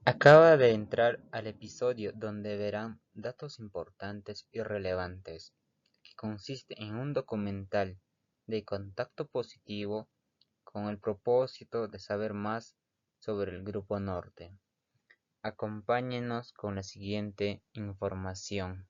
Acaba de entrar al episodio donde verán datos importantes y relevantes, que consiste en un documental de contacto positivo con el propósito de saber más sobre el Grupo Norte. Acompáñenos con la siguiente información.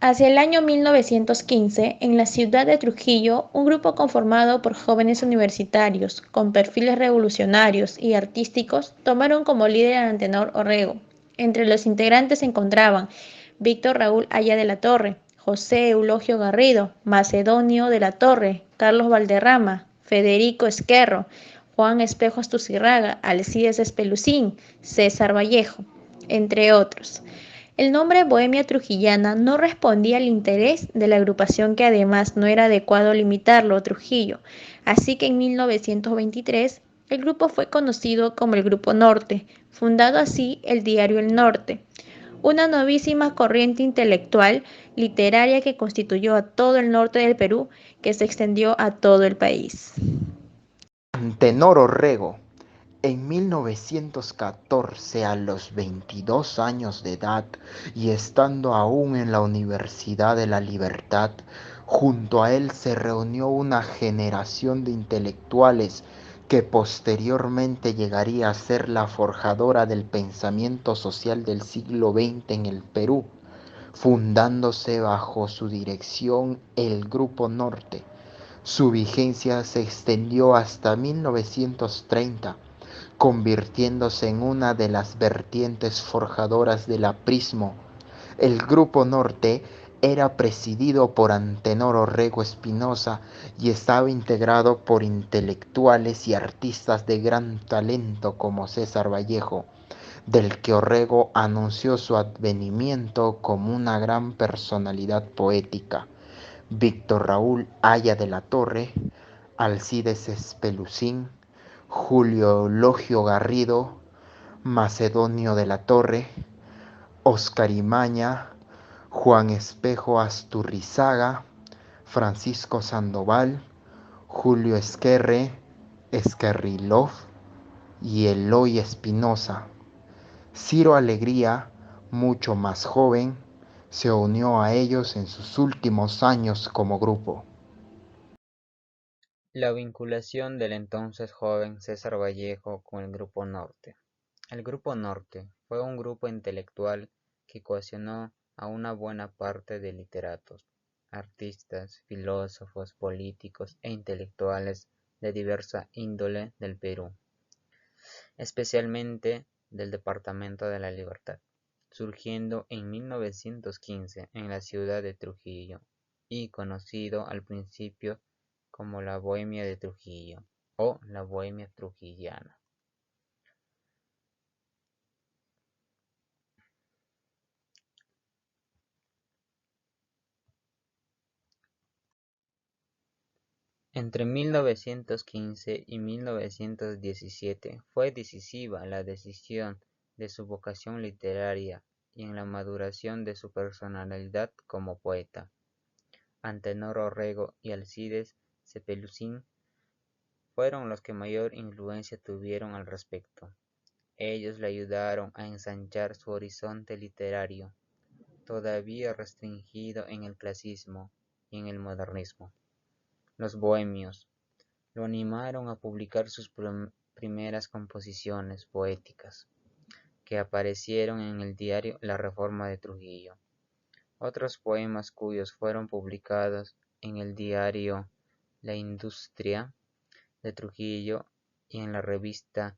Hacia el año 1915, en la ciudad de Trujillo, un grupo conformado por jóvenes universitarios con perfiles revolucionarios y artísticos tomaron como líder a Antenor Orrego. Entre los integrantes se encontraban Víctor Raúl Haya de la Torre, José Eulogio Garrido, Macedonio de la Torre, Carlos Valderrama, Federico Esquerro, Juan Espejo Astuzirraga, Alcides Espelucín, César Vallejo, entre otros. El nombre Bohemia Trujillana no respondía al interés de la agrupación, que además no era adecuado limitarlo a Trujillo, así que en 1923 el grupo fue conocido como el Grupo Norte, fundado así el diario El Norte, una novísima corriente intelectual literaria que constituyó a todo el norte del Perú, que se extendió a todo el país. Antenor Orrego, en 1914, a los 22 años de edad y estando aún en la Universidad de la Libertad, junto a él se reunió una generación de intelectuales que posteriormente llegaría a ser la forjadora del pensamiento social del siglo XX en el Perú, fundándose bajo su dirección el Grupo Norte. Su vigencia se extendió hasta 1930, convirtiéndose en una de las vertientes forjadoras del aprismo. El Grupo Norte era presidido por Antenor Orrego Espinosa y estaba integrado por intelectuales y artistas de gran talento como César Vallejo, del que Orrego anunció su advenimiento como una gran personalidad poética. Víctor Raúl Haya de la Torre, Alcides Espelucín, Julio Eulogio Garrido, Macedonio de la Torre, Oscar Imaña, Juan Espejo Asturrizaga, Francisco Sandoval, Julio Esquerre, Esquerrilov y Eloy Espinosa. Ciro Alegría, mucho más joven, se unió a ellos en sus últimos años como grupo. La vinculación del entonces joven César Vallejo con el Grupo Norte. El Grupo Norte fue un grupo intelectual que cohesionó a una buena parte de literatos, artistas, filósofos, políticos e intelectuales de diversa índole del Perú, especialmente del Departamento de la Libertad, surgiendo en 1915 en la ciudad de Trujillo y conocido al principio como la Bohemia de Trujillo o la Bohemia Trujillana. Entre 1915 y 1917 fue decisiva la decisión de su vocación literaria y en la maduración de su personalidad como poeta. Antenor Orrego y Alcides Cepeluzín fueron los que mayor influencia tuvieron al respecto. Ellos le ayudaron a ensanchar su horizonte literario, todavía restringido en el clasicismo y en el modernismo. Los bohemios lo animaron a publicar sus primeras composiciones poéticas, que aparecieron en el diario La Reforma de Trujillo. Otros poemas cuyos fueron publicados en el diario La Industria de Trujillo y en la revista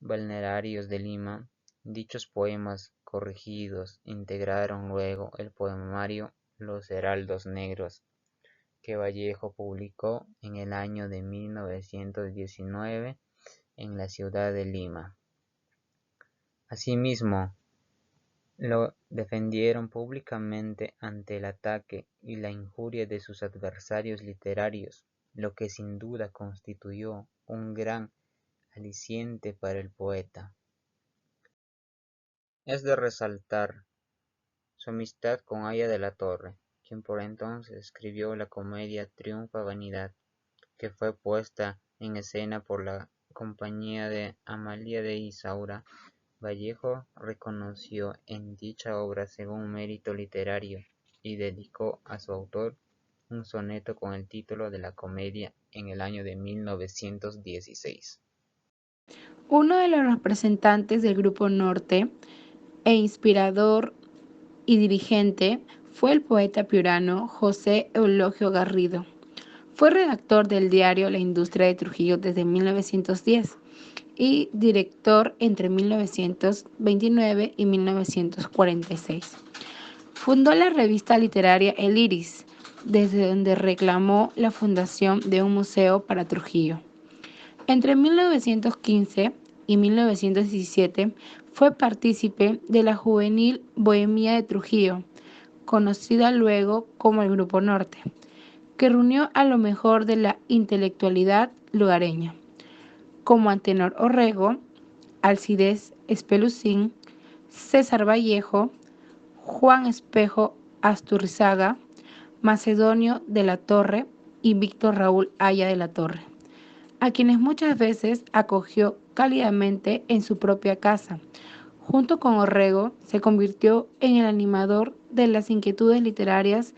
Balnearios de Lima. Dichos poemas corregidos integraron luego el poemario Los Heraldos Negros, que Vallejo publicó en el año de 1919 en la ciudad de Lima. Asimismo, lo defendieron públicamente ante el ataque y la injuria de sus adversarios literarios, lo que sin duda constituyó un gran aliciente para el poeta. Es de resaltar su amistad con Haya de la Torre, quien por entonces escribió la comedia Triunfa Vanidad, que fue puesta en escena por la compañía de Amalia de Isaura Vallejo reconoció en dicha obra según mérito literario y dedicó a su autor un soneto con el título de la comedia en el año de 1916. Uno de los representantes del Grupo Norte e inspirador y dirigente fue el poeta piurano José Eulogio Garrido. Fue redactor del diario La Industria de Trujillo desde 1910 y director entre 1929 y 1946. Fundó la revista literaria El Iris, desde donde reclamó la fundación de un museo para Trujillo. Entre 1915 y 1917 fue partícipe de la Juvenil Bohemia de Trujillo, conocida luego como el Grupo Norte, que reunió a lo mejor de la intelectualidad lugareña, como Antenor Orrego, Alcides Espelucín, César Vallejo, Juan Espejo Asturrizaga, Macedonio de la Torre y Víctor Raúl Haya de la Torre, a quienes muchas veces acogió cálidamente en su propia casa. Junto con Orrego, se convirtió en el animador de las inquietudes literarias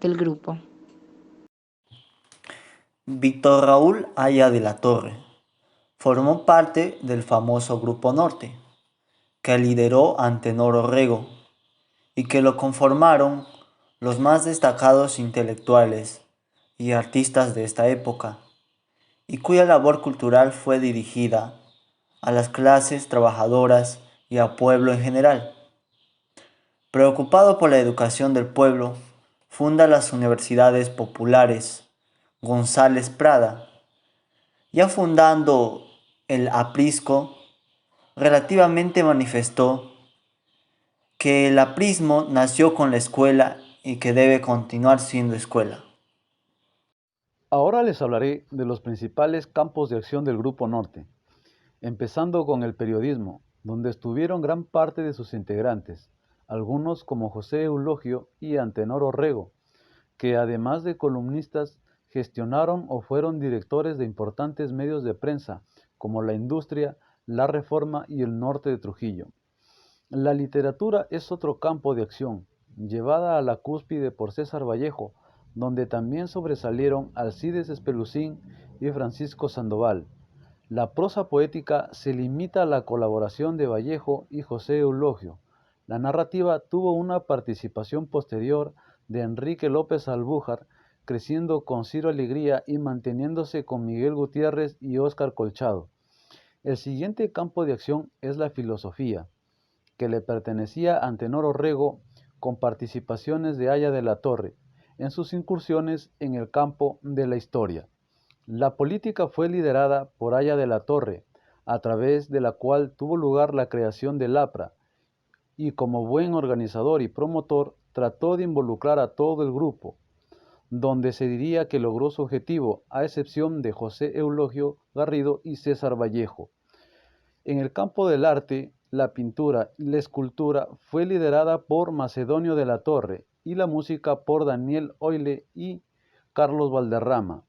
del grupo. Víctor Raúl Haya de la Torre formó parte del famoso Grupo Norte, que lideró Antenor Orrego, y que lo conformaron los más destacados intelectuales y artistas de esta época, y cuya labor cultural fue dirigida a las clases trabajadoras y al pueblo en general. Preocupado por la educación del pueblo, funda las universidades populares González Prada. Ya fundando el aprisco, relativamente manifestó que el aprismo nació con la escuela y que debe continuar siendo escuela. Ahora les hablaré de los principales campos de acción del Grupo Norte, empezando con el periodismo, donde estuvieron gran parte de sus integrantes, algunos como José Eulogio y Antenor Orrego, que además de columnistas gestionaron o fueron directores de importantes medios de prensa como La Industria, La Reforma y El Norte de Trujillo. La literatura es otro campo de acción, llevada a la cúspide por César Vallejo, donde también sobresalieron Alcides Espelucín y Francisco Sandoval. La prosa poética se limita a la colaboración de Vallejo y José Eulogio. La narrativa tuvo una participación posterior de Enrique López Albújar, creciendo con Ciro Alegría y manteniéndose con Miguel Gutiérrez y Óscar Colchado. El siguiente campo de acción es la filosofía, que le pertenecía a Antenor Orrego, con participaciones de Haya de la Torre, en sus incursiones en el campo de la historia. La política fue liderada por Haya de la Torre, a través de la cual tuvo lugar la creación del APRA, y como buen organizador y promotor trató de involucrar a todo el grupo, donde se diría que logró su objetivo, a excepción de José Eulogio Garrido y César Vallejo. En el campo del arte, la pintura y la escultura fue liderada por Macedonio de la Torre y la música por Daniel Oile y Carlos Valderrama.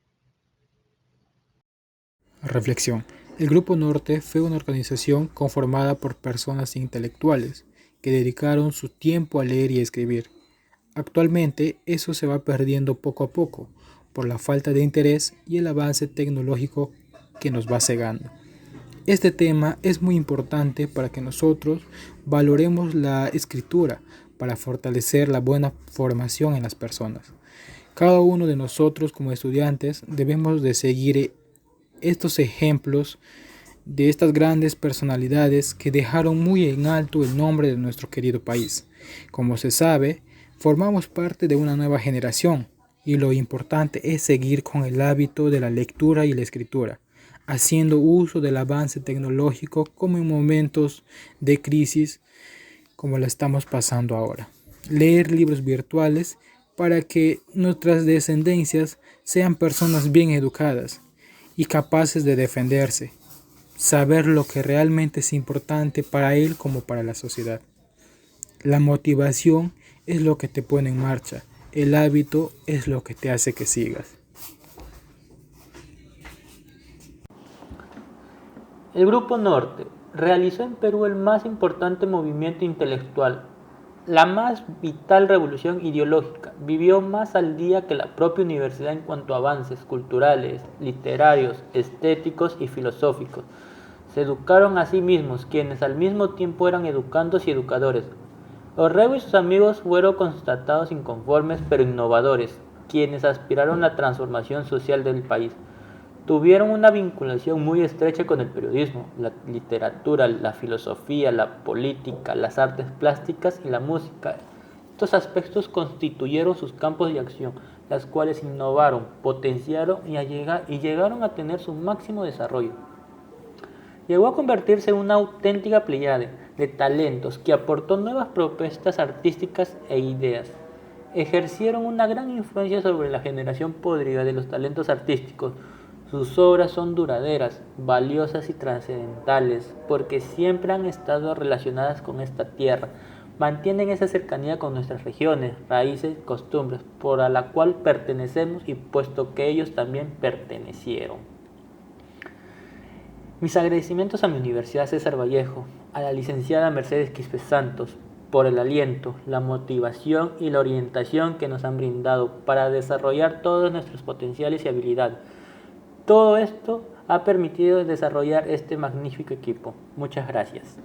Reflexión. El Grupo Norte fue una organización conformada por personas intelectuales que dedicaron su tiempo a leer y escribir. Actualmente eso se va perdiendo poco a poco por la falta de interés y el avance tecnológico que nos va cegando. Este tema es muy importante para que nosotros valoremos la escritura para fortalecer la buena formación en las personas. Cada uno de nosotros como estudiantes debemos de seguir estos ejemplos de estas grandes personalidades que dejaron muy en alto el nombre de nuestro querido país. Como se sabe, formamos parte de una nueva generación y lo importante es seguir con el hábito de la lectura y la escritura, haciendo uso del avance tecnológico como en momentos de crisis como la estamos pasando ahora. Leer libros virtuales para que nuestras descendencias sean personas bien educadas y capaces de defenderse, saber lo que realmente es importante para él como para la sociedad. La motivación es lo que te pone en marcha, el hábito es lo que te hace que sigas. El Grupo Norte realizó en Perú el más importante movimiento intelectual, la más vital revolución ideológica. Vivió más al día que la propia universidad en cuanto a avances culturales, literarios, estéticos y filosóficos. Se educaron a sí mismos, quienes al mismo tiempo eran educandos y educadores. Orrego y sus amigos fueron constatados inconformes pero innovadores, quienes aspiraron a la transformación social del país. Tuvieron una vinculación muy estrecha con el periodismo, la literatura, la filosofía, la política, las artes plásticas y la música. Estos aspectos constituyeron sus campos de acción, las cuales innovaron, potenciaron y llegaron a tener su máximo desarrollo. Llegó a convertirse en una auténtica pléyade de talentos que aportó nuevas propuestas artísticas e ideas. Ejercieron una gran influencia sobre la generación podrida de los talentos artísticos. Sus obras son duraderas, valiosas y trascendentales, porque siempre han estado relacionadas con esta tierra. Mantienen esa cercanía con nuestras regiones, raíces y costumbres, por a la cual pertenecemos y puesto que ellos también pertenecieron. Mis agradecimientos a mi Universidad César Vallejo, a la licenciada Mercedes Quispe Santos, por el aliento, la motivación y la orientación que nos han brindado para desarrollar todos nuestros potenciales y habilidades. Todo esto ha permitido desarrollar este magnífico equipo. Muchas gracias.